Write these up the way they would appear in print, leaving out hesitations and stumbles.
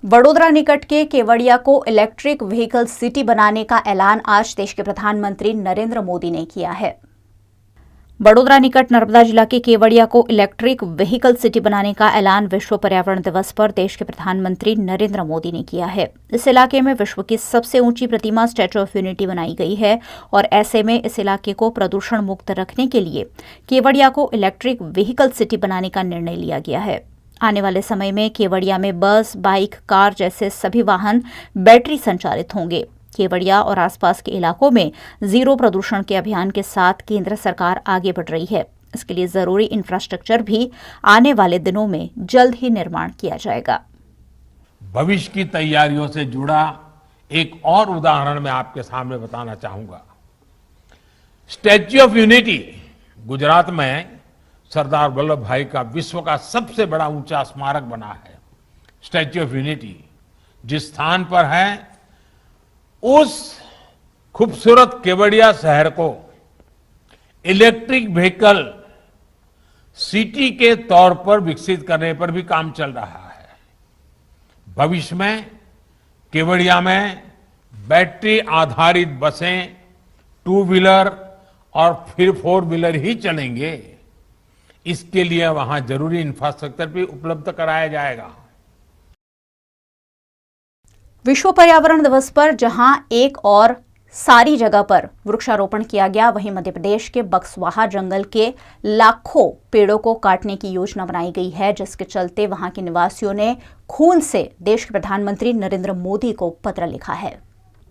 वडोदरा निकट के केवड़िया को इलेक्ट्रिक व्हीकल सिटी बनाने का ऐलान आज देश के प्रधानमंत्री नरेंद्र मोदी ने किया है। वडोदरा निकट नर्मदा जिला के केवड़िया को इलेक्ट्रिक व्हीकल सिटी बनाने का ऐलान विश्व पर्यावरण दिवस पर देश के प्रधानमंत्री नरेंद्र मोदी ने किया है। इस इलाके में विश्व की सबसे ऊंची प्रतिमा स्टैच्यू ऑफ यूनिटी बनाई गई है और ऐसे में इस इलाके को प्रदूषण मुक्त रखने के लिए केवड़िया को इलेक्ट्रिक व्हीकल सिटी बनाने का निर्णय लिया गया है। आने वाले समय में केवड़िया में बस, बाइक, कार जैसे सभी वाहन बैटरी संचालित होंगे। केवड़िया और आसपास के इलाकों में जीरो प्रदूषण के अभियान के साथ केंद्र सरकार आगे बढ़ रही है। इसके लिए जरूरी इंफ्रास्ट्रक्चर भी आने वाले दिनों में जल्द ही निर्माण किया जाएगा। भविष्य की तैयारियों से जुड़ा एक और उदाहरण मैं आपके सामने बताना चाहूंगा। स्टैच्यू ऑफ यूनिटी गुजरात में सरदार वल्लभ भाई का विश्व का सबसे बड़ा ऊंचा स्मारक बना है। स्टैच्यू ऑफ यूनिटी जिस स्थान पर है, उस खूबसूरत केवड़िया शहर को इलेक्ट्रिक व्हीकल सिटी के तौर पर विकसित करने पर भी काम चल रहा है। भविष्य में केवड़िया में बैटरी आधारित बसें, 2 व्हीलर और फिर 4 व्हीलर ही चलेंगे। इसके लिए वहां जरूरी इंफ्रास्ट्रक्चर भी उपलब्ध कराया जाएगा। विश्व पर्यावरण दिवस पर जहां एक और सारी जगह पर वृक्षारोपण किया गया, वहीं मध्य प्रदेश के बक्सवाहा जंगल के लाखों पेड़ों को काटने की योजना बनाई गई है, जिसके चलते वहां के निवासियों ने खून से देश के प्रधानमंत्री नरेंद्र मोदी को पत्र लिखा है।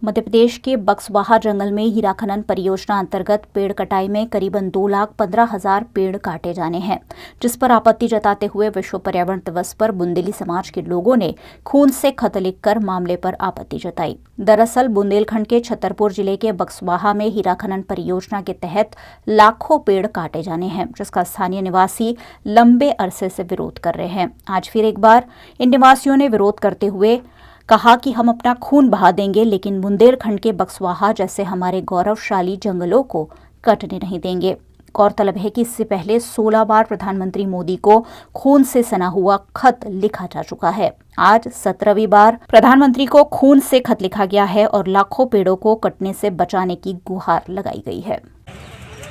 मध्य प्रदेश के बक्सवाहा जंगल में हीरा खनन परियोजना अंतर्गत पेड़ कटाई में करीबन 2,15,000 पेड़ काटे जाने हैं, जिस पर आपत्ति जताते हुए विश्व पर्यावरण दिवस पर बुंदेली समाज के लोगों ने खून से खत लिखकर मामले पर आपत्ति जताई। दरअसल बुंदेलखंड के छतरपुर जिले के बक्सवाहा में हीरा खनन परियोजना के तहत लाखों पेड़ काटे जाने हैं, जिसका स्थानीय निवासी लंबे अरसे से विरोध कर रहे हैं। आज फिर एक बार इन निवासियों ने विरोध करते हुए कहा कि हम अपना खून बहा देंगे, लेकिन बुंदेलखंड के बक्सवाहा जैसे हमारे गौरवशाली जंगलों को कटने नहीं देंगे। गौरतलब है कि इससे पहले 16 बार प्रधानमंत्री मोदी को खून से सना हुआ खत लिखा जा चुका है। आज 17वीं बार प्रधानमंत्री को खून से खत लिखा गया है और लाखों पेड़ों को कटने से बचाने की गुहार लगाई गई है।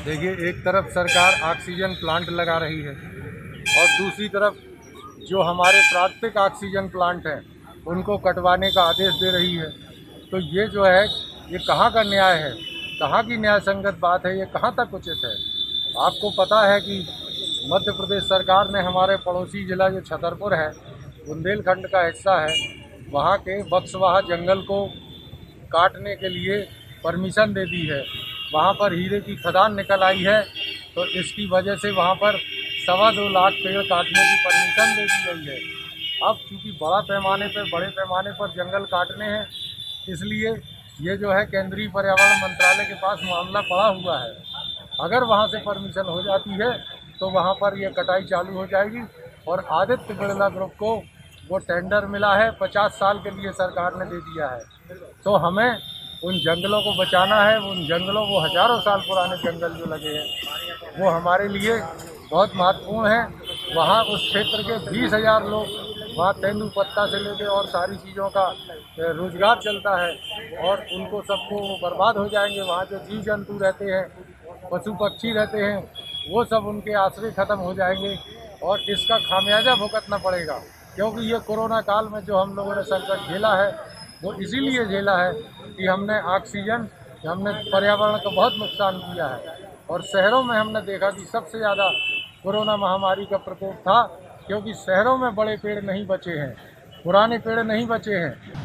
देखिए, एक तरफ सरकार ऑक्सीजन प्लांट लगा रही है और दूसरी तरफ जो हमारे प्राकृतिक ऑक्सीजन प्लांट हैं उनको कटवाने का आदेश दे रही है। तो ये जो है, ये कहाँ का न्याय है, कहाँ की न्याय संगत बात है, ये कहाँ तक उचित है। आपको पता है कि मध्य प्रदेश सरकार ने हमारे पड़ोसी जिला जो छतरपुर है, बुंदेलखंड का हिस्सा है, वहाँ के बक्सवाहा जंगल को काटने के लिए परमिशन दे दी है। वहाँ पर हीरे की खदान निकल आई है, तो इसकी वजह से वहाँ पर 2.25 लाख पेड़ काटने की परमिशन दे दी गई है। अब चूँकि बड़े पैमाने पर जंगल काटने हैं, इसलिए ये जो है केंद्रीय पर्यावरण मंत्रालय के पास मामला पड़ा हुआ है। अगर वहाँ से परमिशन हो जाती है तो वहाँ पर ये कटाई चालू हो जाएगी और आदित्य बिरला ग्रुप को वो टेंडर मिला है, 50 साल के लिए सरकार ने दे दिया है। तो हमें उन जंगलों को बचाना है। उन जंगलों, वो हज़ारों साल पुराने जंगल जो लगे हैं, वो हमारे लिए बहुत महत्वपूर्ण है। वहाँ उस क्षेत्र के 20,000 लोग, वहाँ तेंदुपत्ता से लेकर और सारी चीज़ों का रोजगार चलता है और उनको सबको बर्बाद हो जाएंगे। वहाँ जो जीव जंतु रहते हैं, पशु पक्षी रहते हैं, वो सब उनके आश्रय ख़त्म हो जाएंगे और इसका खामियाजा भुगतना पड़ेगा। क्योंकि ये कोरोना काल में जो हम लोगों ने संकट झेला है, वो इसीलिए झेला है कि हमने पर्यावरण का बहुत नुकसान किया है। और शहरों में हमने देखा कि सबसे ज़्यादा कोरोना महामारी का प्रकोप था, क्योंकि शहरों में बड़े पेड़ नहीं बचे हैं, पुराने पेड़ नहीं बचे हैं।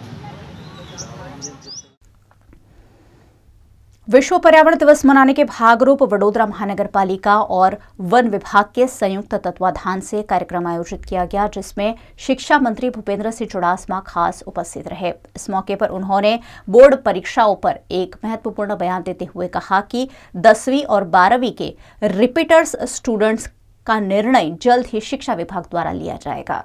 विश्व पर्यावरण दिवस मनाने के भागरूप वडोदरा महानगर पालिका और वन विभाग के संयुक्त तत्वाधान से कार्यक्रम आयोजित किया गया, जिसमें शिक्षा मंत्री भूपेंद्र सिंह चुड़ासमा खास उपस्थित रहे। इस मौके पर उन्होंने बोर्ड परीक्षाओं पर एक महत्वपूर्ण बयान देते हुए कहा कि 10वीं और 12वीं के रिपीटर्स स्टूडेंट्स का निर्णय जल्द ही शिक्षा विभाग द्वारा लिया जाएगा।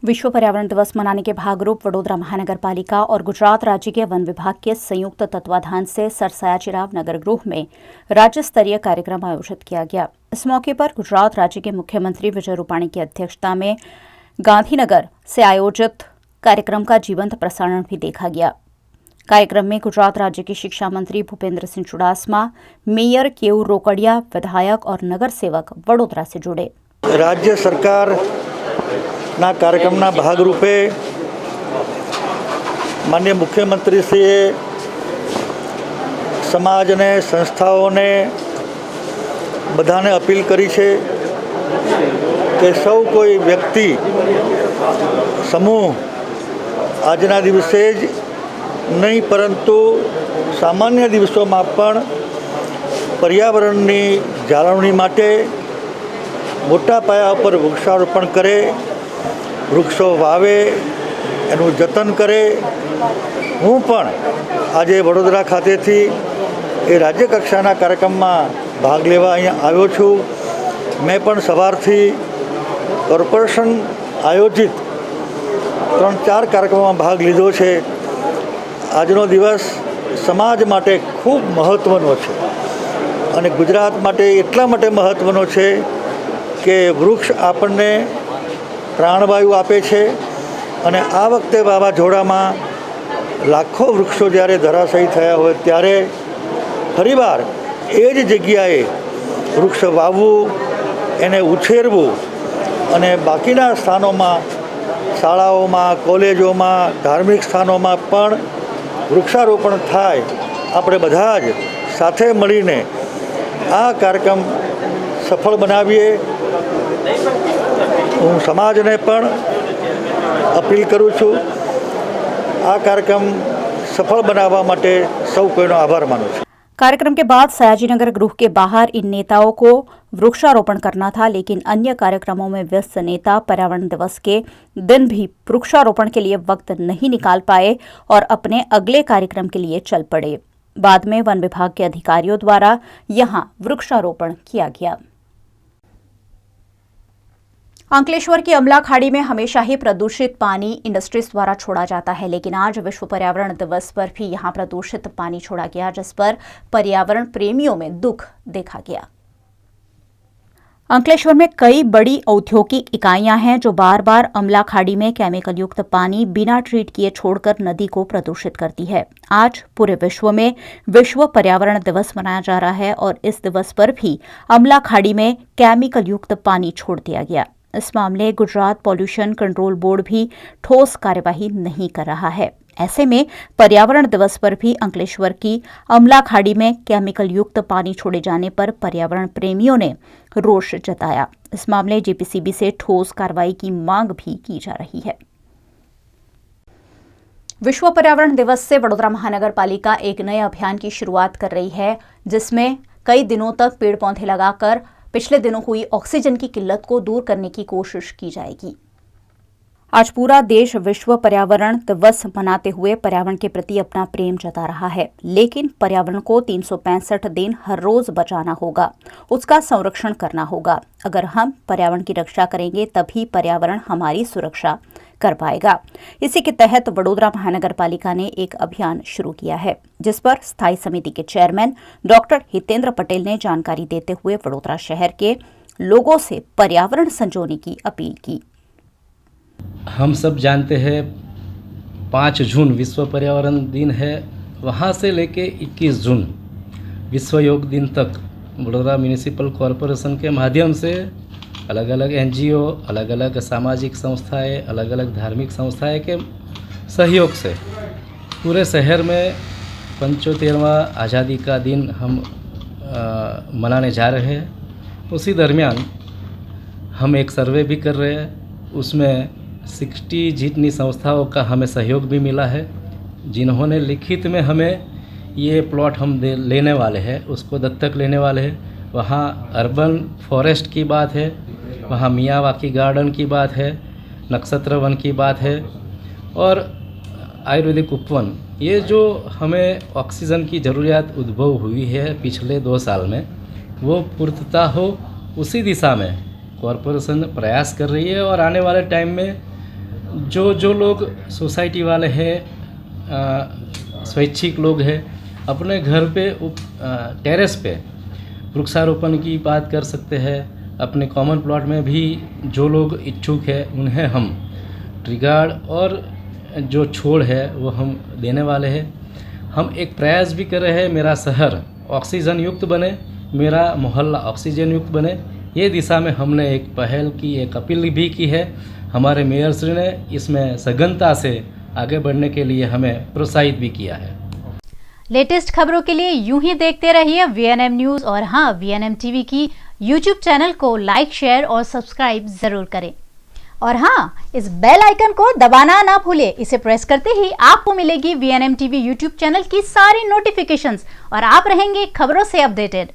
विश्व पर्यावरण दिवस मनाने के भागरूप वडोदरा महानगर पालिका और गुजरात राज्य के वन विभाग के संयुक्त तत्वाधान से सरसाया चिराव नगर गृह में राज्य स्तरीय कार्यक्रम आयोजित किया गया। इस मौके पर गुजरात राज्य के मुख्यमंत्री विजय रूपाणी की अध्यक्षता में गांधीनगर से आयोजित कार्यक्रम का जीवंत प्रसारण भी देखा गया। कार्यक्रम में गुजरात राज्य के शिक्षा मंत्री भूपेन्द्र सिंह चुडासमा, मेयर केयूर रोकड़िया, विधायक और नगर सेवक वडोदरा से जुड़े। राज्य सरकारना કાર્યક્રમના ભાગરૂપે માનનીય મુખ્યમંત્રીશ્રીએ સમાજને, સંસ્થાઓને, બધાને અપીલ કરી છે કે સૌ કોઈ વ્યક્તિ, સમૂહ આજના દિવસે જ નહીં પરંતુ સામાન્ય દિવસોમાં પણ પર્યાવરણની જાળવણી માટે મોટા પાયા ઉપર વૃક્ષારોપણ કરે, વૃક્ષો વાવે, એનું જતન કરે। હું પણ આજે વડોદરા ખાતેથી એ રાજ્ય કક્ષાના કાર્યક્રમમાં ભાગ લેવા અહીંયા આવ્યો છું। મેં પણ સવારથી કોર્પોરેશન આયોજિત 3-4 કાર્યક્રમોમાં ભાગ લીધો છે। આજનો દિવસ સમાજ માટે ખૂબ મહત્ત્વનો છે અને ગુજરાત માટે એટલા માટે મહત્ત્વનો છે કે વૃક્ષ આપણને પ્રાણવાયુ આપે છે અને આ વખતે વાવાઝોડામાં લાખો વૃક્ષો જ્યારે ધરાશાયી થયા હોય ત્યારે ફરીવાર એ જ જગ્યાએ વૃક્ષ વાવવું, એને ઉછેરવું અને બાકીના સ્થાનોમાં, શાળાઓમાં, કોલેજોમાં, ધાર્મિક સ્થાનોમાં પણ વૃક્ષારોપણ થાય। આપણે બધા જ સાથે મળીને આ કાર્યક્રમ સફળ બનાવીએ। હું સમાજને પણ અપીલ કરું છું, આ કાર્યક્રમ સફળ બનાવવા માટે સૌ કોઈનો આભાર માનું છું। कार्यक्रम के बाद सयाजीनगर गृह के बाहर इन नेताओं को वृक्षारोपण करना था, लेकिन अन्य कार्यक्रमों में व्यस्त नेता पर्यावरण दिवस के दिन भी वृक्षारोपण के लिए वक्त नहीं निकाल पाए और अपने अगले कार्यक्रम के लिए चल पड़े। बाद में वन विभाग के अधिकारियों द्वारा यहां वृक्षारोपण किया गया। अंकलेश्वर की अमला खाड़ी में हमेशा ही प्रदूषित पानी इंडस्ट्रीज द्वारा छोड़ा जाता है, लेकिन आज विश्व पर्यावरण दिवस पर भी यहां प्रदूषित पानी छोड़ा गया, जिस पर पर्यावरण प्रेमियों में दुख देखा गया। अंकलेश्वर में कई बड़ी औद्योगिक इकाइयां हैं जो बार बार अमला खाड़ी में केमिकल युक्त पानी बिना ट्रीट किए छोड़कर नदी को प्रदूषित करती है। आज पूरे विश्व में विश्व पर्यावरण दिवस मनाया जा रहा है और इस दिवस पर भी अमला खाड़ी में केमिकल युक्त पानी छोड़ दिया गया। इस मामले गुजरात पॉल्यूशन कंट्रोल बोर्ड भी ठोस कार्यवाही नहीं कर रहा है। ऐसे में पर्यावरण दिवस पर भी अंकलेश्वर की अमला खाड़ी में केमिकल युक्त पानी छोड़े जाने पर पर्यावरण प्रेमियों ने रोष जताया। इस मामले जेपीसीबी से ठोस कार्रवाई की मांग भी की जा रही है। विश्व पर्यावरण दिवस से वडोदरा महानगर पालिका एक नए अभियान की शुरुआत कर रही है, जिसमें कई दिनों तक पेड़ पौधे लगाकर पिछले दिनों हुई ऑक्सीजन की किल्लत को दूर करने की कोशिश की जाएगी। आज पूरा देश विश्व पर्यावरण दिवस मनाते हुए पर्यावरण के प्रति अपना प्रेम जता रहा है, लेकिन पर्यावरण को 365 दिन हर रोज बचाना होगा, उसका संरक्षण करना होगा। अगर हम पर्यावरण की रक्षा करेंगे तभी पर्यावरण हमारी सुरक्षा कर पाएगा। इसी के तहत वडोदरा महानगर पालिका ने एक अभियान शुरू किया है, जिस पर स्थायी समिति के चेयरमैन डॉक्टर हितेंद्र पटेल ने जानकारी देते हुए वडोदरा शहर के लोगों से पर्यावरण संजोने की अपील की। हम सब जानते हैं 5 जून विश्व पर्यावरण दिन है, वहाँ से लेके 21 जून विश्व योग दिन तक वडोदरा म्यूनिसिपल कॉरपोरेशन के माध्यम से अलग अलग एनजीओ, अलग अलग सामाजिक संस्थाएं, अलग अलग धार्मिक संस्थाएं के सहयोग से पूरे शहर में 75वां आज़ादी का दिन हम मनाने जा रहे हैं। उसी दरमियान हम एक सर्वे भी कर रहे हैं, उसमें 60 जितनी संस्थाओं का हमें सहयोग भी मिला है, जिन्होंने लिखित में हमें ये प्लॉट हम लेने वाले हैं, उसको दत्तक लेने वाले हैं। वहाँ अर्बन फॉरेस्ट की बात है, वहाँ मियावाकी गार्डन की बात है, नक्षत्र वन की बात है और आयुर्वेदिक उपवन। ये जो हमें ऑक्सीजन की ज़रूरियात उद्भव हुई है पिछले 2 साल में, वो पूर्तता हो, उसी दिशा में कॉरपोरेशन प्रयास कर रही है। और आने वाले टाइम में जो लोग सोसाइटी वाले हैं, स्वैच्छिक लोग हैं, अपने घर पे टेरेस पे वृक्षारोपण की बात कर सकते हैं। अपने कॉमन प्लॉट में भी जो लोग इच्छुक हैं उन्हें हम ट्री गार्ड और जो छोड़ है वो हम देने वाले हैं। हम एक प्रयास भी कर रहे हैं, मेरा शहर ऑक्सीजन युक्त बने, मेरा मोहल्ला ऑक्सीजन युक्त बने। ये दिशा में हमने एक पहल की, एक अपील भी की है। हमारे मेयर श्री ने इसमें सघनता से आगे बढ़ने के लिए हमें प्रोत्साहित भी किया है। लेटेस्ट खबरों के लिए यूं ही देखते रहिए VNM न्यूज़ और हाँ, VNM TV की YouTube चैनल को लाइक, शेयर और सब्सक्राइब जरूर करें। और हाँ, इस बेल आइकन को दबाना ना भूलें। इसे प्रेस करते ही आपको मिलेगी VNM TV YouTube चैनल की सारी नोटिफिकेशंस और आप रहेंगे खबरों से अपडेटेड।